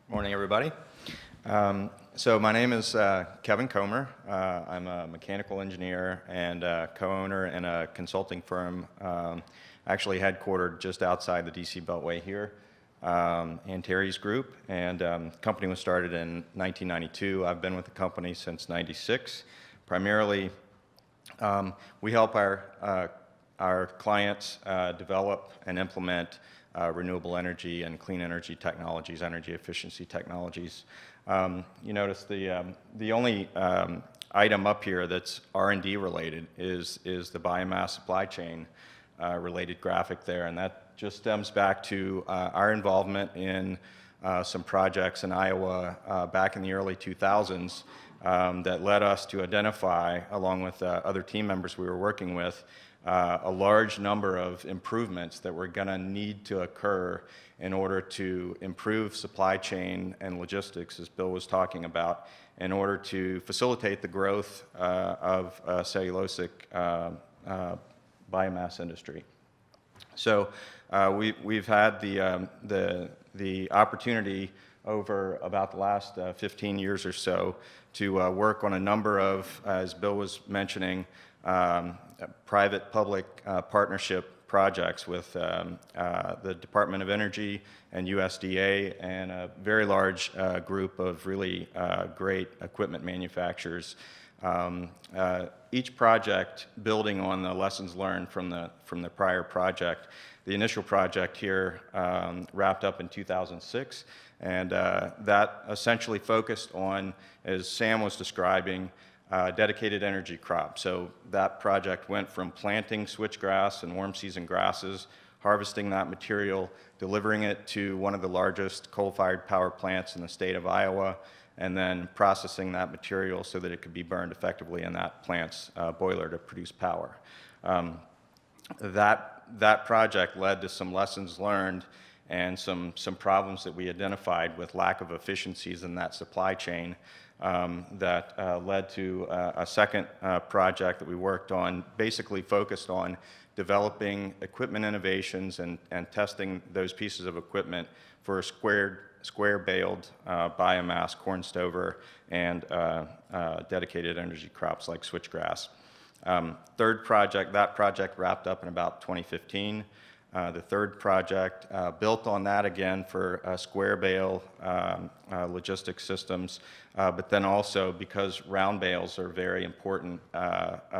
Morning, everybody. So my name is Kevin Comer. I'm a mechanical engineer and co-owner in a consulting firm, actually headquartered just outside the DC Beltway here, Antares Group. And the company was started in 1992. I've been with the company since '96. Primarily, we help our clients develop and implement renewable energy and clean energy technologies, energy efficiency technologies. You notice the only item up here that's R&D related is the biomass supply chain related graphic there, and that just stems back to our involvement in some projects in Iowa back in the early 2000s that led us to identify, along with other team members we were working with, a large number of improvements that were going to need to occur in order to improve supply chain and logistics, as Bill was talking about, in order to facilitate the growth of cellulosic biomass industry. So we've had the opportunity over about the last 15 years or so to work on a number of, as Bill was mentioning, private-public partnership projects with the Department of Energy and USDA and a very large group of really great equipment manufacturers. Each project building on the lessons learned from the prior project. The initial project here wrapped up in 2006, and that essentially focused on, as Sam was describing, dedicated energy crops. So that project went from planting switchgrass and warm season grasses, harvesting that material, delivering it to one of the largest coal-fired power plants in the state of Iowa, and then processing that material so that it could be burned effectively in that plant's boiler to produce power. That project led to some lessons learned and some problems that we identified with lack of efficiencies in that supply chain that led to a second project that we worked on, basically focused on developing equipment innovations and testing those pieces of equipment for square baled biomass, corn stover, and dedicated energy crops like switchgrass. Third project, that project wrapped up in about 2015. The third project built on that again for square bale logistics systems, but then also because round bales are a very important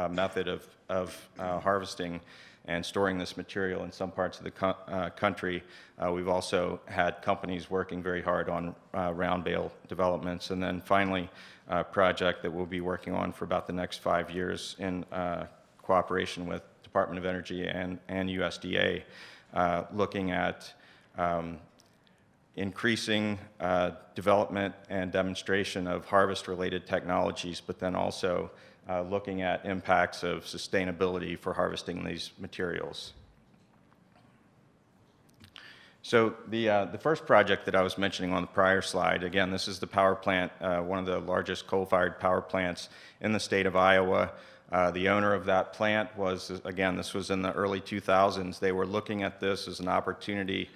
method of harvesting and storing this material in some parts of the country. We've also had companies working very hard on round bale developments. And then finally, a project that we'll be working on for about the next 5 years in cooperation with Department of Energy and USDA, looking at increasing development and demonstration of harvest-related technologies, but then also looking at impacts of sustainability for harvesting these materials. So the first project that I was mentioning on the prior slide, again, this is the power plant, one of the largest coal-fired power plants in the state of Iowa. The owner of that plant was, again, this was in the early 2000s. They were looking at this as an opportunity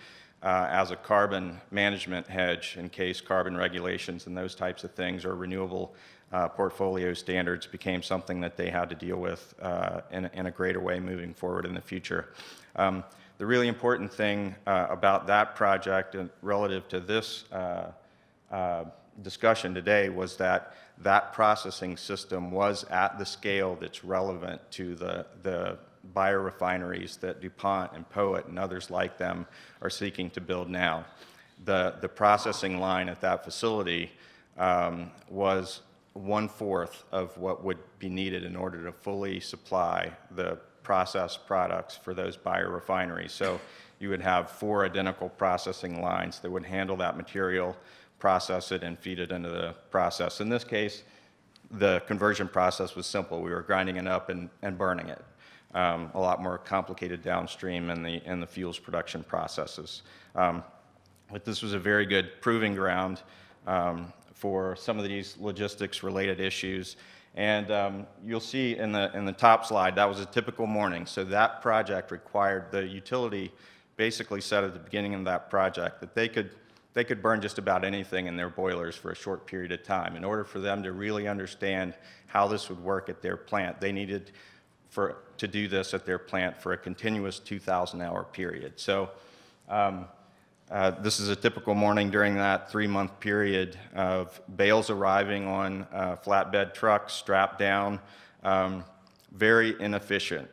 as a carbon management hedge in case carbon regulations and those types of things or renewable portfolio standards became something that they had to deal with in a greater way moving forward in the future. The really important thing about that project and relative to this discussion today was that that processing system was at the scale that's relevant to the biorefineries that DuPont and Poet and others like them are seeking to build now. The processing line at that facility was 1/4 of what would be needed in order to fully supply the processed products for those biorefineries. So you would have 4 identical processing lines that would handle that material, process it, and feed it into the process. In this case, the conversion process was simple. We were grinding it up and burning it. A lot more complicated downstream in the fuels production processes. But this was a very good proving ground for some of these logistics-related issues. And you'll see in the top slide, that was a typical morning. So that project required the utility basically said at the beginning of that project that they could they could burn just about anything in their boilers for a short period of time. In order for them to really understand how this would work at their plant, they needed to do this at their plant for a continuous 2,000-hour period. So this is a typical morning during that 3-month period of bales arriving on flatbed trucks, strapped down, very inefficient,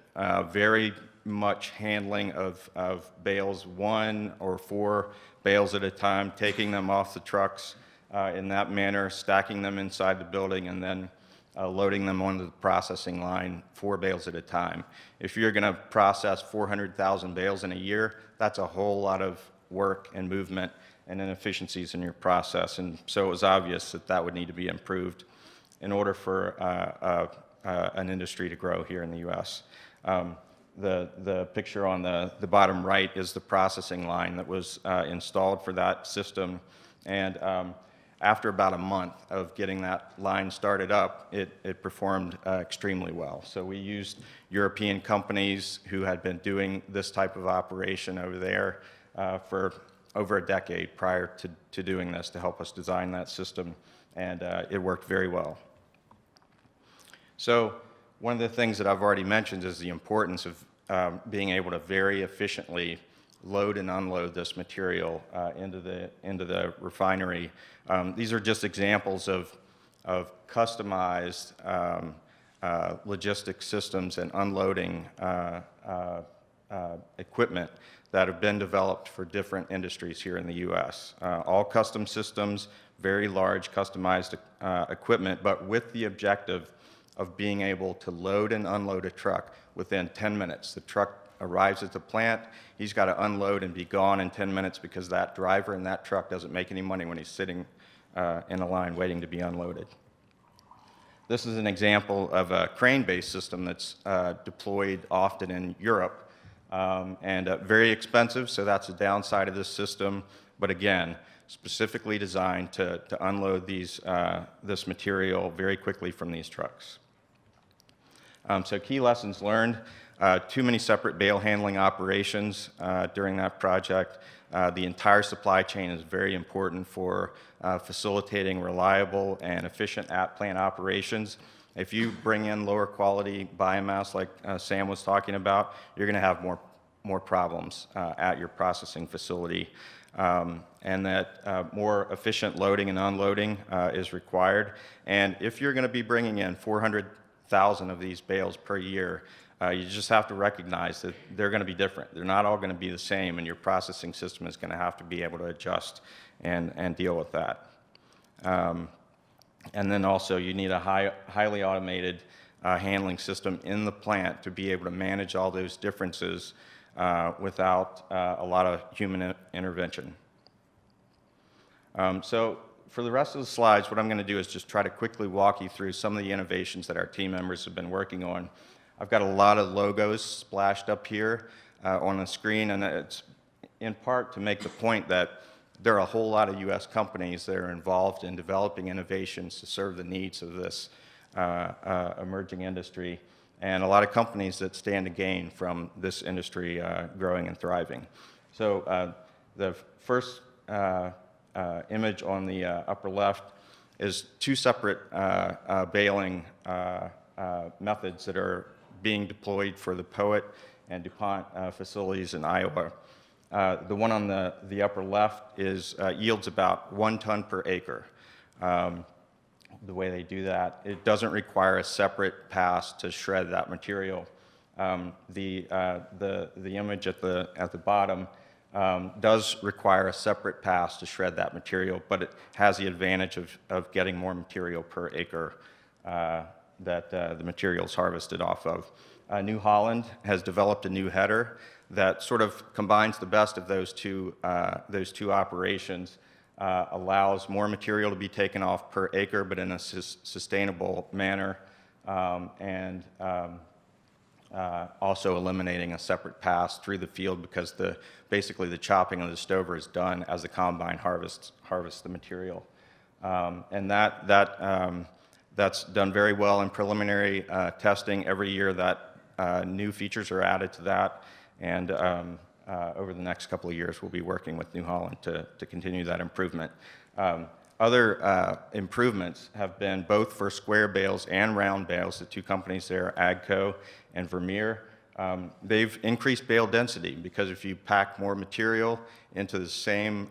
very much handling of bales, 1 or 4 bales at a time, taking them off the trucks in that manner, stacking them inside the building, and then loading them onto the processing line 4 bales at a time. If you're going to process 400,000 bales in a year, that's a whole lot of work and movement and inefficiencies in your process. And so it was obvious that that would need to be improved in order for an industry to grow here in the U.S. The picture on the bottom right is the processing line that was installed for that system. And after about a month of getting that line started up, it performed extremely well. So we used European companies who had been doing this type of operation over there for over a decade prior to doing this to help us design that system, and it worked very well. So one of the things that I've already mentioned is the importance of being able to very efficiently load and unload this material into the refinery. These are just examples of customized logistics systems and unloading equipment that have been developed for different industries here in the U.S. All custom systems, very large customized equipment, but with the objective of being able to load and unload a truck within 10 minutes. The truck arrives at the plant, he's got to unload and be gone in 10 minutes because that driver in that truck doesn't make any money when he's sitting in a line waiting to be unloaded. This is an example of a crane-based system that's deployed often in Europe and very expensive, so that's the downside of this system, but again, specifically designed to unload this material very quickly from these trucks. So key lessons learned, too many separate bale handling operations during that project. The entire supply chain is very important for facilitating reliable and efficient at-plant operations. If you bring in lower quality biomass like Sam was talking about, you're going to have more problems at your processing facility. And that more efficient loading and unloading is required. And if you're going to be bringing in 400,000 of these bales per year, you just have to recognize that they're going to be different. They're not all going to be the same, and your processing system is going to have to be able to adjust and deal with that. And then also you need a highly automated handling system in the plant to be able to manage all those differences without a lot of human intervention. So for the rest of the slides, what I'm going to do is just try to quickly walk you through some of the innovations that our team members have been working on. I've got a lot of logos splashed up here on the screen, and it's in part to make the point that there are a whole lot of U.S. companies that are involved in developing innovations to serve the needs of this emerging industry, and a lot of companies that stand to gain from this industry growing and thriving. So the first image on the upper left is 2 separate baling methods that are being deployed for the Poet and DuPont facilities in Iowa. The one on the upper left yields about 1 ton per acre. The way they do that, it doesn't require a separate pass to shred that material. The image at the bottom does require a separate pass to shred that material, but it has the advantage of getting more material per acre that the material is harvested off of. New Holland has developed a new header that sort of combines the best of those two operations, allows more material to be taken off per acre, but in a sustainable manner, and also eliminating a separate pass through the field because basically the chopping of the stover is done as the combine harvests the material. And that's done very well in preliminary testing. Every year that new features are added to that, and over the next couple of years, we'll be working with New Holland to continue that improvement. Other improvements have been both for square bales and round bales, the two companies there, AGCO and Vermeer. They've increased bale density because if you pack more material into the same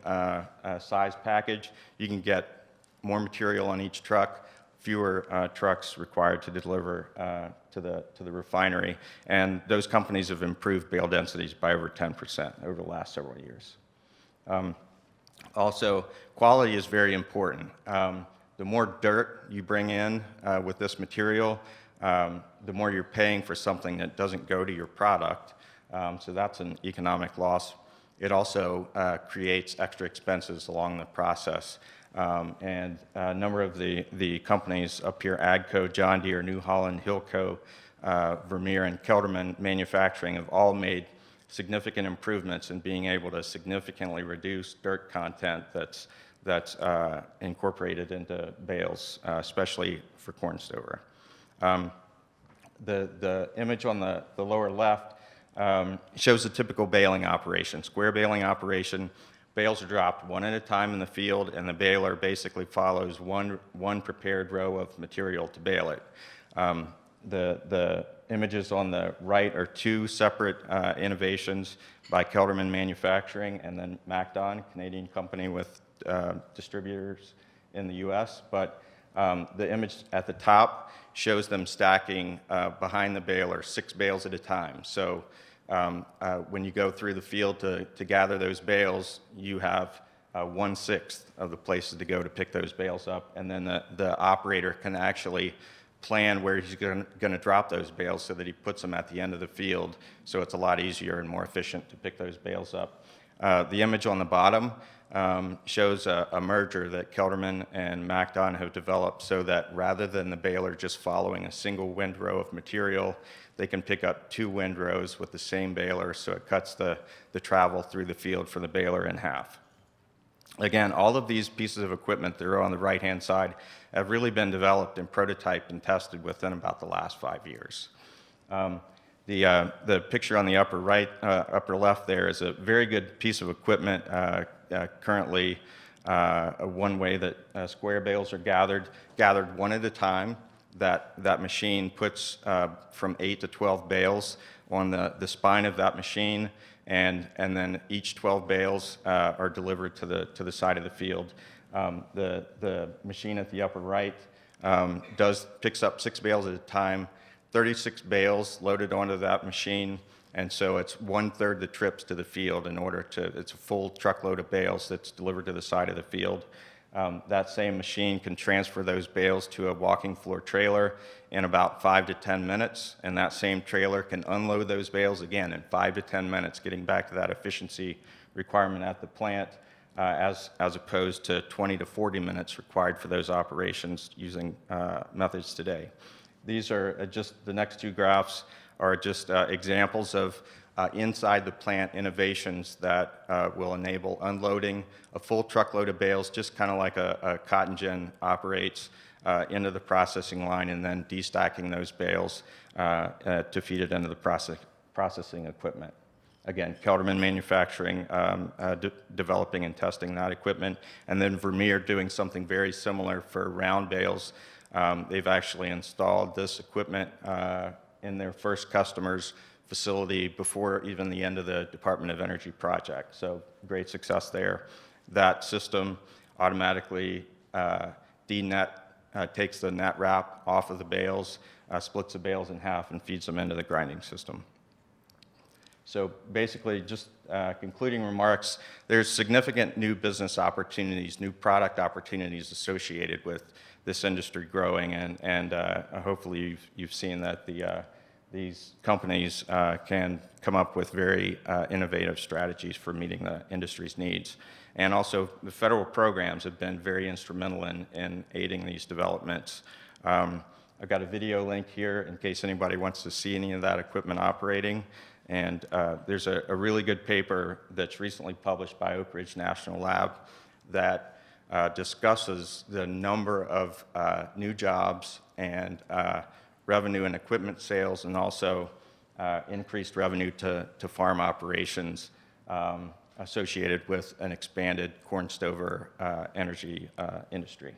size package, you can get more material on each truck, fewer trucks required to deliver to the refinery. And those companies have improved bale densities by over 10% over the last several years. Also, quality is very important. The more dirt you bring in with this material, the more you're paying for something that doesn't go to your product. So that's an economic loss. It also creates extra expenses along the process. And a number of the companies up here, AGCO, John Deere, New Holland, Hilco, Vermeer, and Kelderman Manufacturing have all made significant improvements in being able to significantly reduce dirt content that's incorporated into bales, especially for corn stover. The image on the lower left shows a typical baling operation. Square baling operation, bales are dropped one at a time in the field, and the baler basically follows one prepared row of material to bale it. The images on the right are two separate innovations by Kelderman Manufacturing and then MacDon, a Canadian company with distributors in the US. But the image at the top shows them stacking behind the baler 6 bales at a time. So when you go through the field to gather those bales, you have 1/6 of the places to go to pick those bales up, and then the operator can actually plan where he's going to drop those bales so that he puts them at the end of the field, so it's a lot easier and more efficient to pick those bales up. The image on the bottom shows a merger that Kelderman and MacDon have developed so that rather than the baler just following a single windrow of material, they can pick up 2 windrows with the same baler, so it cuts the travel through the field for the baler in half. Again, all of these pieces of equipment that are on the right-hand side have really been developed and prototyped and tested within about the last 5 years. The picture on the upper right, upper left there is a very good piece of equipment. Currently, one way that square bales are gathered one at a time. That machine puts from 8 to 12 bales on the spine of that machine, and then each 12 bales are delivered to the side of the field. The machine at the upper right picks up 6 bales at a time, 36 bales loaded onto that machine, and so it's 1/3 the trips to the field it's a full truckload of bales that's delivered to the side of the field. That same machine can transfer those bales to a walking floor trailer in about 5 to 10 minutes, and that same trailer can unload those bales again in 5 to 10 minutes, getting back to that efficiency requirement at the plant, as opposed to 20 to 40 minutes required for those operations using methods today. These are just the next 2 graphs are just examples of inside the plant innovations that will enable unloading a full truckload of bales, just kind of like a cotton gin operates, into the processing line, and then destacking those bales to feed it into the processing equipment. Again, Kelderman Manufacturing developing and testing that equipment, and then Vermeer doing something very similar for round bales. They've actually installed this equipment in their first customer's facility before even the end of the Department of Energy project. So great success there. That system automatically takes the net wrap off of the bales, splits the bales in half, and feeds them into the grinding system. So basically, just concluding remarks, there's significant new business opportunities, new product opportunities associated with this industry growing, and hopefully you've seen that these companies can come up with very innovative strategies for meeting the industry's needs. And also, the federal programs have been very instrumental in aiding these developments. I've got a video link here in case anybody wants to see any of that equipment operating. And there's a really good paper that's recently published by Oak Ridge National Lab that discusses the number of new jobs and revenue and equipment sales, and also increased revenue to farm operations associated with an expanded corn stover energy industry.